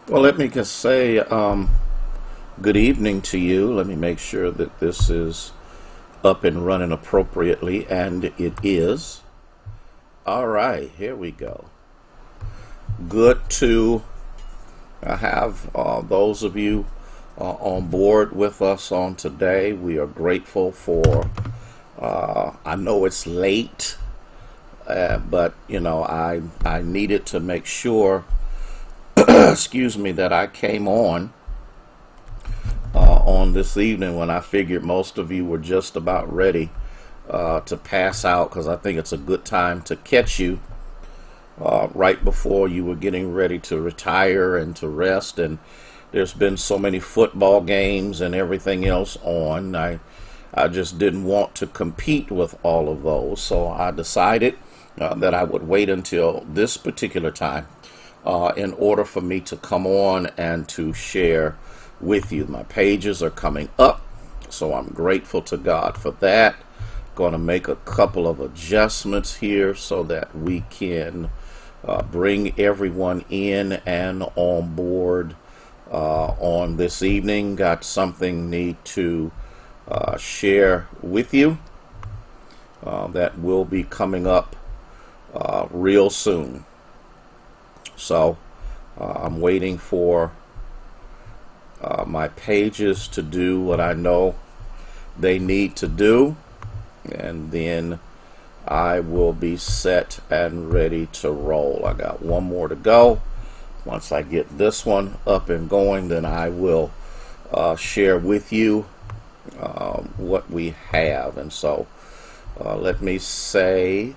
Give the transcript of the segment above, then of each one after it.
Well, let me just say good evening to you. Let me make sure that this is up and running appropriately, and it is. All right, here we go. Good to have those of you on board with us on today. We are grateful for, I know it's late, but I needed to make sure, excuse me, that I came on this evening when I figured most of you were just about ready to pass out, because I think it's a good time to catch you right before you were getting ready to retire and to rest. And there's been so many football games and everything else on. I just didn't want to compete with all of those, so I decided that I would wait until this particular time in order for me to come on and to share with you. My pages are coming up, so I'm grateful to God for that. Going to make a couple of adjustments here so that we can bring everyone in and on board on this evening. Got something need to share with you that will be coming up real soon. So I'm waiting for my pages to do what I know they need to do, and then I will be set and ready to roll. I got one more to go. Once I get this one up and going, then I will share with you what we have. And so let me say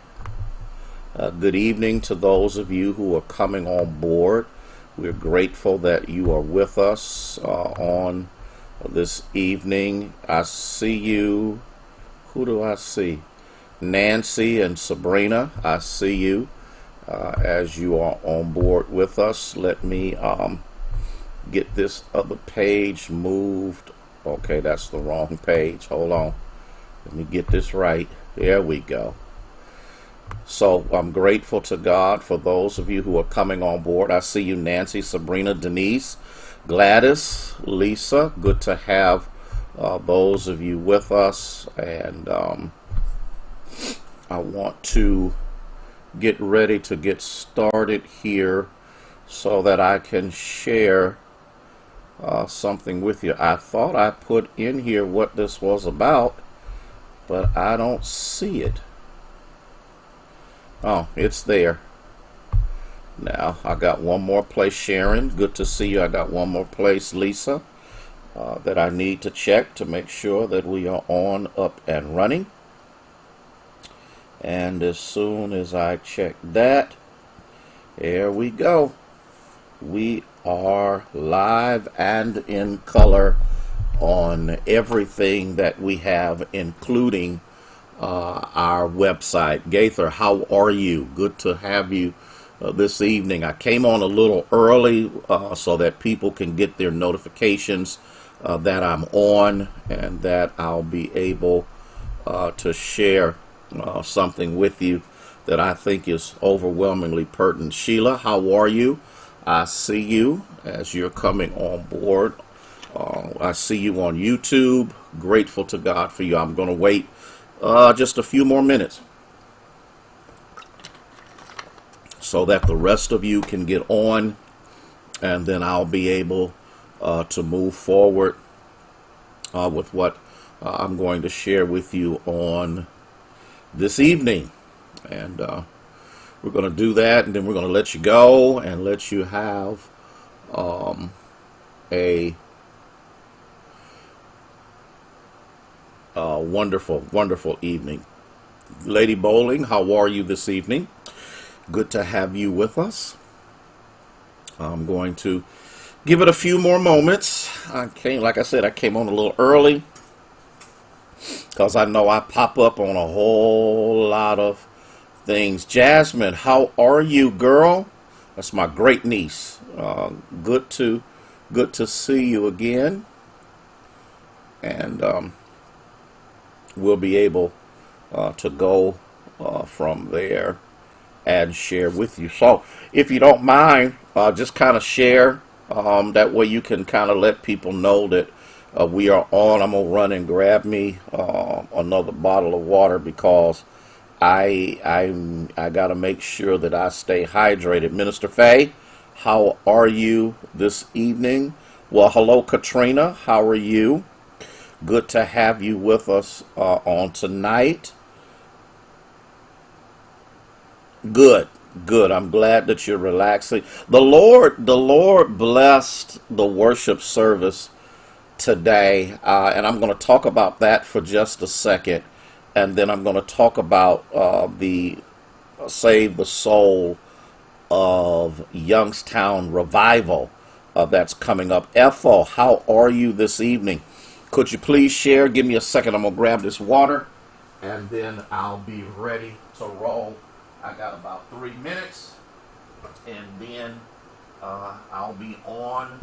good evening to those of you who are coming on board. We're grateful that you are with us on this evening. I see you. Who do I see? Nancy and Sabrina. I see you as you are on board with us. Let me get this other page moved. Okay, that's the wrong page. Hold on. Let me get this right. There we go. So I'm grateful to God for those of you who are coming on board. I see you, Nancy, Sabrina, Denise, Gladys, Lisa. Good to have those of you with us. And I want to get ready to get started here so that I can share something with you. I thought I put in here what this was about, but I don't see it. Oh, it's there. Now, I got one more place, Sharon. Good to see you. I got one more place, Lisa, that I need to check to make sure that we are on, up, and running. And as soon as I check that, there we go. We are live and in color on everything that we have, including our website. Gaither, how are you? Good to have you this evening. I came on a little early so that people can get their notifications that I'm on, and that I'll be able to share something with you that I think is overwhelmingly pertinent. Sheila, how are you? I see you as you're coming on board. I see you on YouTube. Grateful to God for you. I'm going to wait just a few more minutes so that the rest of you can get on, and then I'll be able to move forward with what I'm going to share with you on this evening. And we're going to do that, and then we're going to let you go and let you have a wonderful, wonderful evening. Lady Bowling, how are you this evening? Good to have you with us. I'm going to give it a few more moments. Like I said, I came on a little early because I know I pop up on a whole lot of things. Jasmine, how are you, girl? That's my great niece. Good to see you again. And we'll be able to go from there and share with you. So if you don't mind, just kind of share That way you can kind of let people know that we are on. I'm going to run and grab me another bottle of water because I got to make sure that I stay hydrated. Minister Faye, how are you this evening? Well, hello, Katrina. How are you? Good to have you with us on tonight. Good, good. I'm glad that you're relaxing. The Lord blessed the worship service today, and I'm going to talk about that for just a second, and then I'm going to talk about the Save the Soul of Youngstown revival that's coming up. Ethel, how are you this evening? Could you please share? Give me a second. I'm going to grab this water, and then I'll be ready to roll. I got about 3 minutes, and then I'll be on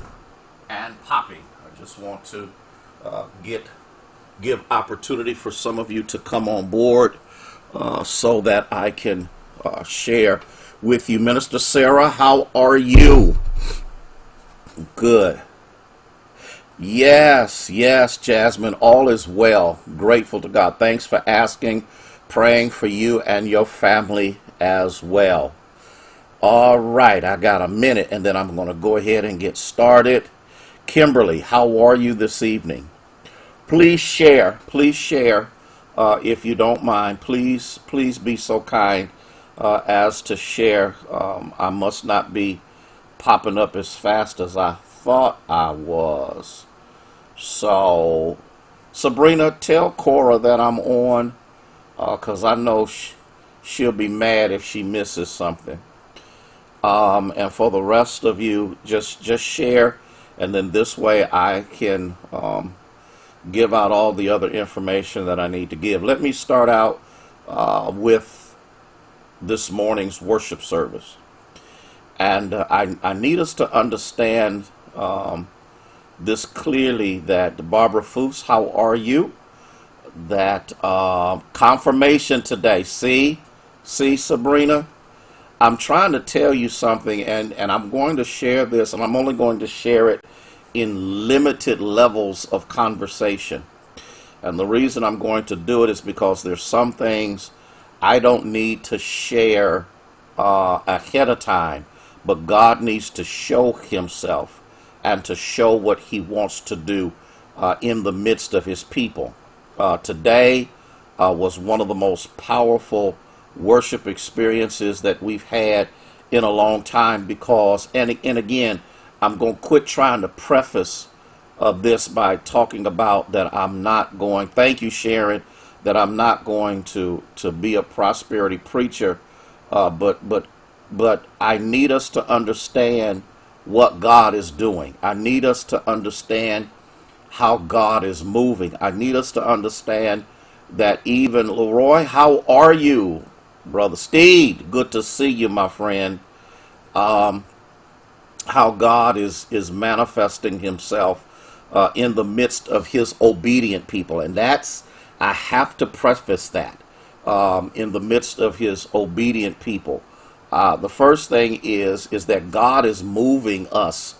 and popping. I just want to give opportunity for some of you to come on board so that I can share with you. Minister Sarah, how are you? Good. Yes, yes, Jasmine, all is well. Grateful to God. Thanks for asking. Praying for you and your family as well. All right, I got a minute, and then I'm going to go ahead and get started. Kimberly, how are you this evening? Please share if you don't mind. Please be so kind as to share. I must not be popping up as fast as I thought I was. So, Sabrina, tell Cora that I'm on, because I know she'll be mad if she misses something. And for the rest of you, just share, and then this way I can give out all the other information that I need to give. Let me start out with this morning's worship service. And I need us to understand this clearly, that Barbara Foose, how are you? That confirmation today. See, Sabrina? I'm trying to tell you something, and I'm going to share this, and I'm only going to share it in limited levels of conversation. And the reason I'm going to do it is because there's some things I don't need to share ahead of time, but God needs to show himself and to show what he wants to do in the midst of his people. Today was one of the most powerful worship experiences that we've had in a long time, because, and again, I'm going to quit trying to preface this by talking about that I'm not going, thank you, Sharon, that I'm not going to be a prosperity preacher, but I need us to understand what God is doing. I need us to understand how God is moving. I need us to understand that even Leroy, how are you, Brother Steve? Good to see you, my friend. How God is manifesting himself in the midst of his obedient people. And that's, I have to preface that, in the midst of his obedient people. The first thing is that God is moving us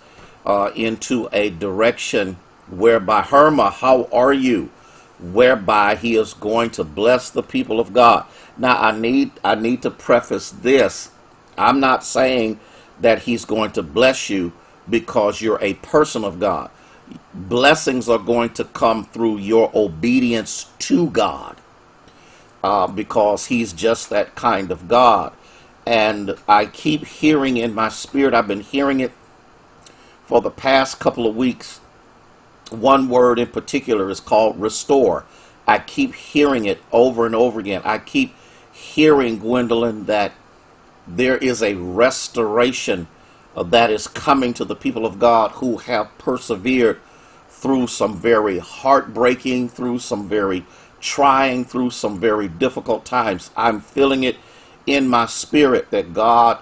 into a direction whereby, Herma, how are you? Whereby he is going to bless the people of God. Now, I need to preface this. I'm not saying that he's going to bless you because you're a person of God. Blessings are going to come through your obedience to God, because he's just that kind of God. And I keep hearing in my spirit, I've been hearing it for the past couple of weeks. One word in particular is called restore. I keep hearing it over and over again. I keep hearing, Gwendolyn, that there is a restoration that is coming to the people of God who have persevered through some very heartbreaking, through some very trying, through some very difficult times. I'm feeling it in my spirit that God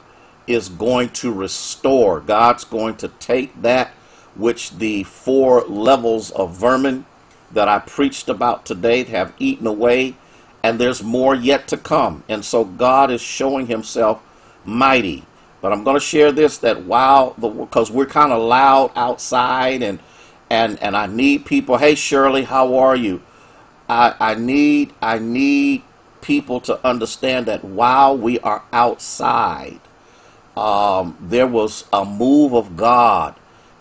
is going to restore. God's going to take that which the 4 levels of vermin that I preached about today have eaten away, and there's more yet to come. And so God is showing himself mighty. But I'm going to share this, that while because we're kind of loud outside, and I need people. Hey Shirley, how are you? I need people to understand that while we are outside, there was a move of God,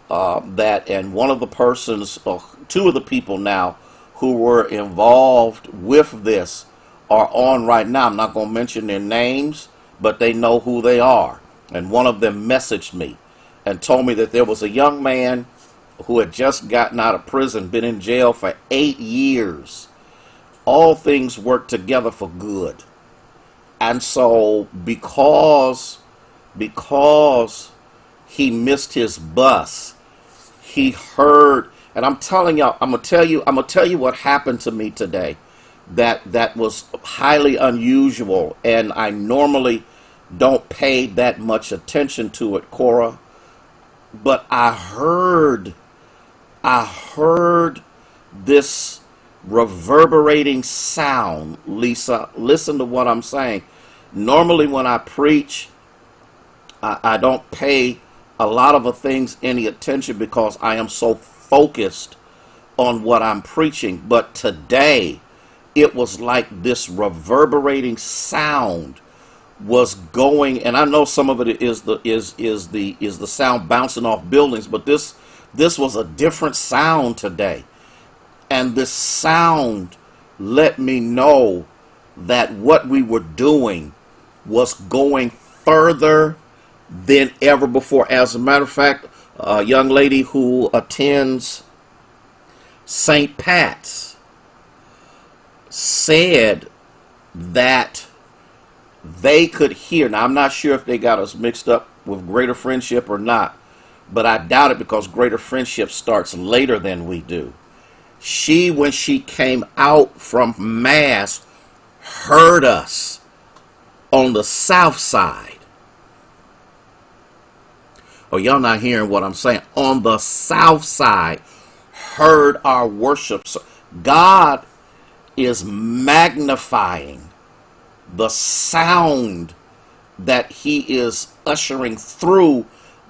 and one of the persons, two of the people now who were involved with this are on right now. I'm not going to mention their names, but they know who they are. And one of them messaged me and told me that there was a young man who had just gotten out of prison, been in jail for 8 years. All things work together for good. And so because he missed his bus, he heard, and I'm telling y'all, I'm gonna tell you what happened to me today that was highly unusual, and I normally don't pay that much attention to it, Cora, but I heard this reverberating sound. Lisa, listen to what I'm saying. Normally when I preach, I don't pay a lot of the things any attention because I am so focused on what I'm preaching. But today, it was like this reverberating sound was going, and I know some of it is the sound bouncing off buildings, but this was a different sound today. And this sound let me know that what we were doing was going further than ever before. As a matter of fact, a young lady who attends St. Pat's said that they could hear. Now, I'm not sure if they got us mixed up with Greater Friendship or not, but I doubt it because Greater Friendship starts later than we do. She, when she came out from Mass, heard us on the south side. Oh, y'all not hearing what I'm saying? On the south side, heard our worship. God is magnifying the sound that he is ushering through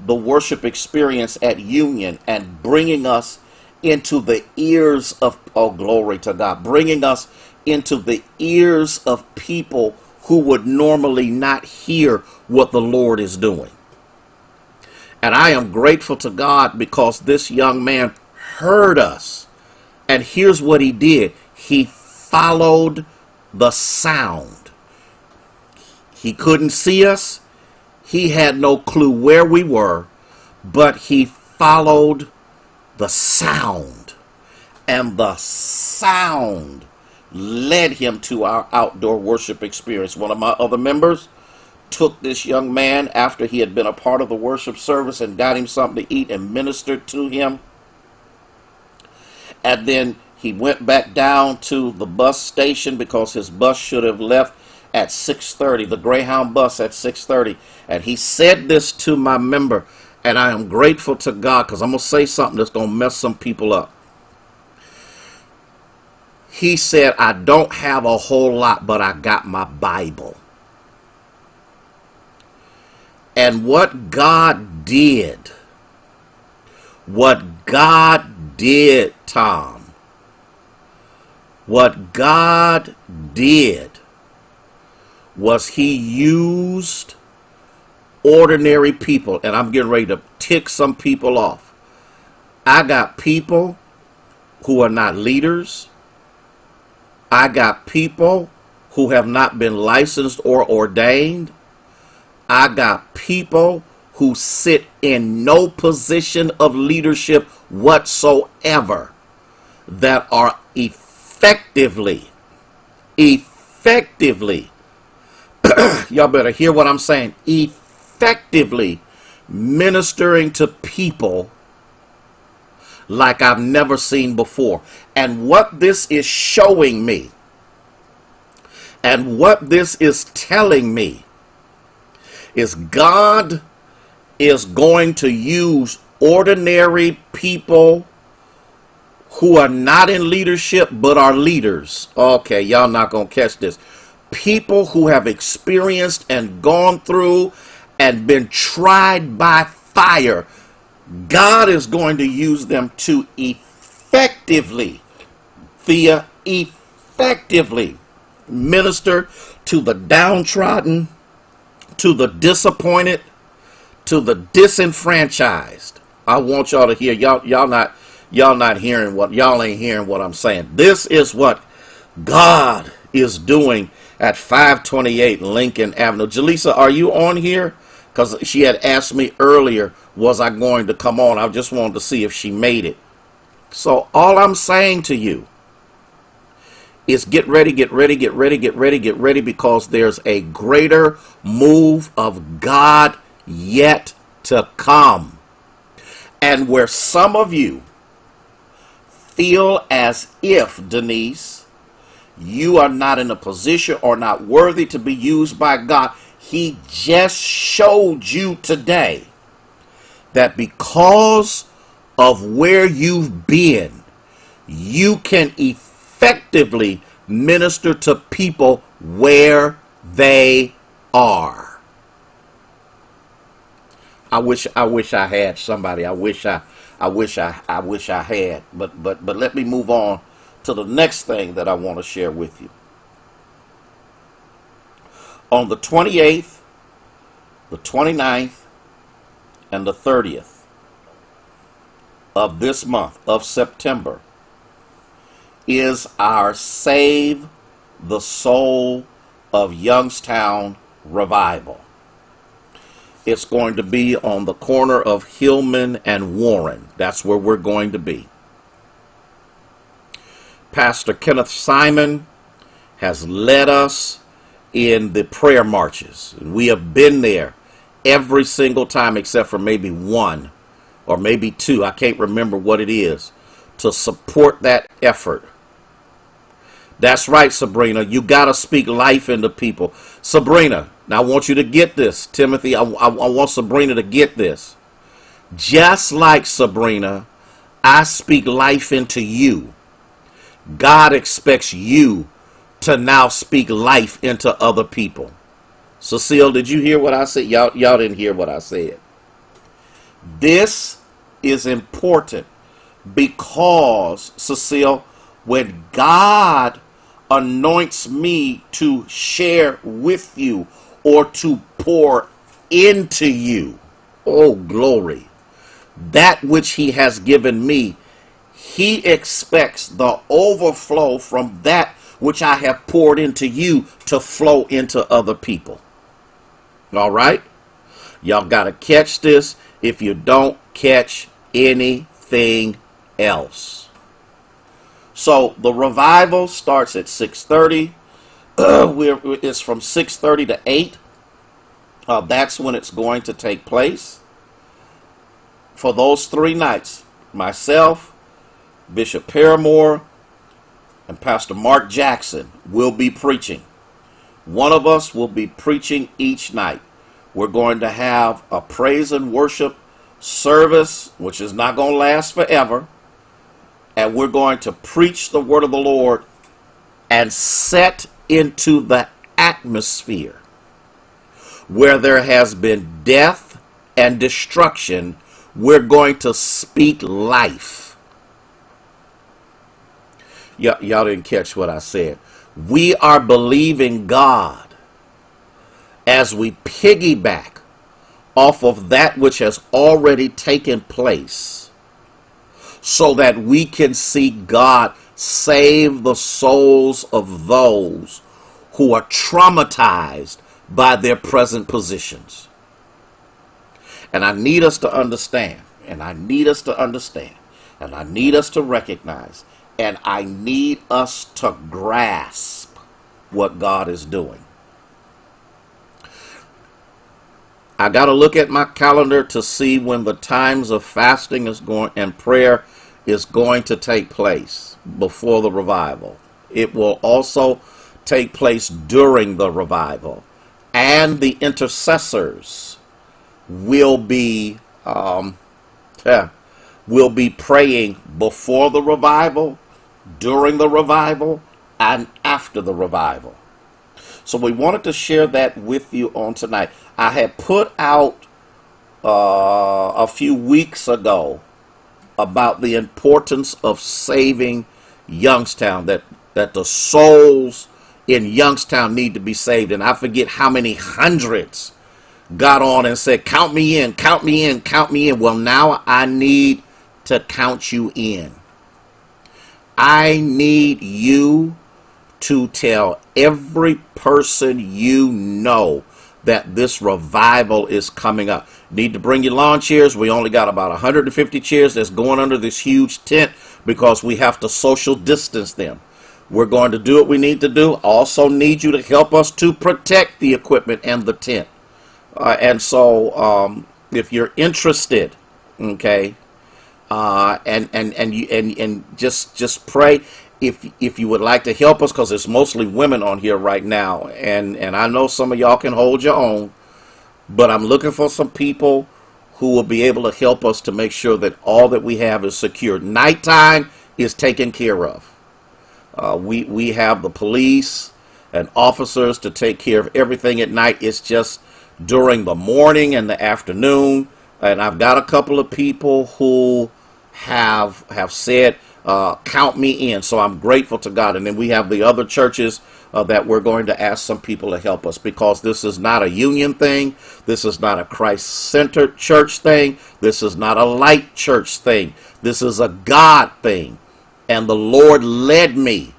the worship experience at Union and bringing us into the ears of, oh, glory to God, bringing us into the ears of people who would normally not hear what the Lord is doing. And I am grateful to God because this young man heard us. And here's what he did. He followed the sound. He couldn't see us. He had no clue where we were, but he followed the sound. And the sound led him to our outdoor worship experience. One of my other members took this young man after he had been a part of the worship service and got him something to eat and ministered to him. And then he went back down to the bus station because his bus should have left at 6:30, the Greyhound bus at 6:30. And he said this to my member, and I am grateful to God because I'm going to say something that's going to mess some people up. He said, I don't have a whole lot, but I got my Bible. And what God did, Tom, what God did was he used ordinary people, and I'm getting ready to tick some people off. I got people who are not leaders. I got people who have not been licensed or ordained. I got people who sit in no position of leadership whatsoever that are effectively, y'all better hear what I'm saying, effectively ministering to people like I've never seen before. And what this is showing me, and what this is telling me, is God is going to use ordinary people who are not in leadership but are leaders. Okay, y'all not going to catch this. People who have experienced and gone through and been tried by fire, God is going to use them to effectively, Thea, effectively minister to the downtrodden, to the disappointed, to the disenfranchised. I want y'all to hear. Y'all not hearing what y'all ain't hearing what I'm saying. This is what God is doing at 528 Lincoln Avenue. Jaleesa, are you on here? Because she had asked me earlier, was I going to come on? I just wanted to see if she made it. So all I'm saying to you is get ready, get ready, get ready, get ready, get ready, because there's a greater move of God yet to come. And where some of you feel as if, Denise, you are not in a position or not worthy to be used by God, He just showed you today that because of where you've been, you can effectively minister to people where they are. I wish I had somebody. I wish I had. But let me move on to the next thing that I want to share with you. On the 28th, the 29th, and the 30th of this month of September is our Save the Soul of Youngstown revival. It's going to be on the corner of Hillman and Warren. That's where we're going to be. Pastor Kenneth Simon has led us in the prayer marches. We have been there every single time except for maybe one or maybe two. I can't remember what it is, to support that effort. That's right, Sabrina. You got to speak life into people. Sabrina, now I want you to get this. Timothy, I want Sabrina to get this. Just like Sabrina, I speak life into you. God expects you to now speak life into other people. Cecile, did you hear what I said? Y'all didn't hear what I said. This is important because, Cecile, when God anoints me to share with you or to pour into you, oh glory, that which He has given me, He expects the overflow from that which I have poured into you to flow into other people. All right? Y'all got to catch this if you don't catch anything else. So the revival starts at 6:30. It's from 6:30 to 8. That's when it's going to take place. For those 3 nights, myself, Bishop Paramore, and Pastor Mark Jackson will be preaching. One of us will be preaching each night. We're going to have a praise and worship service, which is not going to last forever. And we're going to preach the word of the Lord and set into the atmosphere where there has been death and destruction. We're going to speak life. Y'all didn't catch what I said. We are believing God as we piggyback off of that which has already taken place, so that we can see God save the souls of those who are traumatized by their present positions. And I need us to understand, and I need us to understand, and I need us to recognize, and I need us to grasp what God is doing. I got to look at my calendar to see when the times of fasting is going and prayer is going to take place before the revival. It will also take place during the revival, and the intercessors will be praying before the revival, during the revival, and after the revival. So we wanted to share that with you on tonight. I had put out a few weeks ago about the importance of saving Youngstown, that the souls in Youngstown need to be saved. And I forget how many hundreds got on and said, count me in, count me in, count me in. Well, now I need to count you in. I need you to tell every person you know that this revival is coming up. Need to bring your lawn chairs. We only got about 150 chairs that's going under this huge tent because we have to social distance them. We're going to do what we need to do. Also need you to help us to protect the equipment and the tent. And so if you're interested, okay, and just pray if you would like to help us, because it's mostly women on here right now, and I know some of y'all can hold your own, but I'm looking for some people who will be able to help us to make sure that all that we have is secure. Nighttime is taken care of. We have the police and officers to take care of everything at night. It's just during the morning and the afternoon. And I've got a couple of people who have said, count me in. So I'm grateful to God. And then we have the other churches that we're going to ask some people to help us, because this is not a union thing. This is not a Christ-centered church thing. This is not a light church thing. This is a God thing. And the Lord led me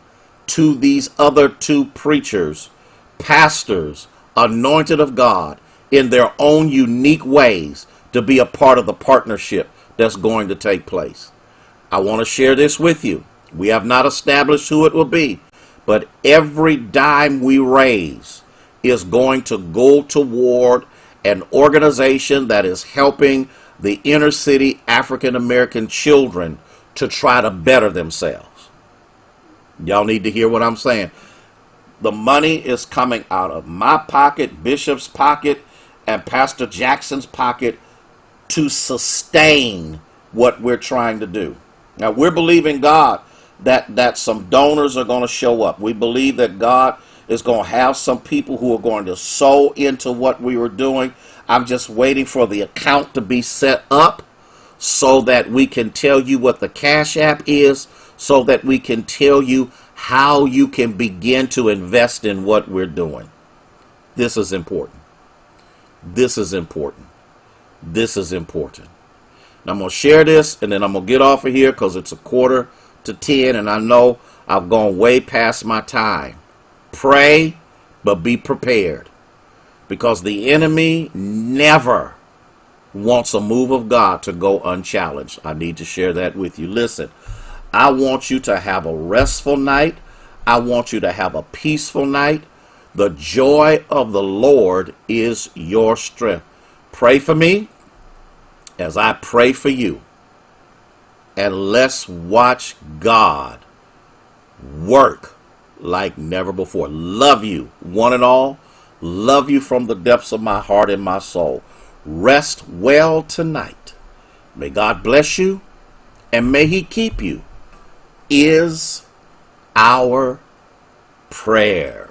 to these other two preachers, pastors, anointed of God, in their own unique ways, to be a part of the partnership that's going to take place. I want to share this with you. We have not established who it will be, but every dime we raise is going to go toward an organization that is helping the inner city African American children to try to better themselves. Y'all need to hear what I'm saying. The money is coming out of my pocket, Bishop's pocket, and Pastor Jackson's pocket to sustain what we're trying to do. Now, we're believing God that some donors are going to show up. We believe that God is going to have some people who are going to sow into what we were doing. I'm just waiting for the account to be set up so that we can tell you what the Cash App is, so that we can tell you how you can begin to invest in what we're doing. This is important. This is important. This is important. Now I'm going to share this, and then I'm going to get off of here because it's 9:45, and I know I've gone way past my time. Pray, but be prepared, because the enemy never wants a move of God to go unchallenged. I need to share that with you. Listen, I want you to have a restful night. I want you to have a peaceful night. The joy of the Lord is your strength. Pray for me as I pray for you. And let's watch God work like never before. Love you, one and all. Love you from the depths of my heart and my soul. Rest well tonight. May God bless you, and may He keep you, is our prayer.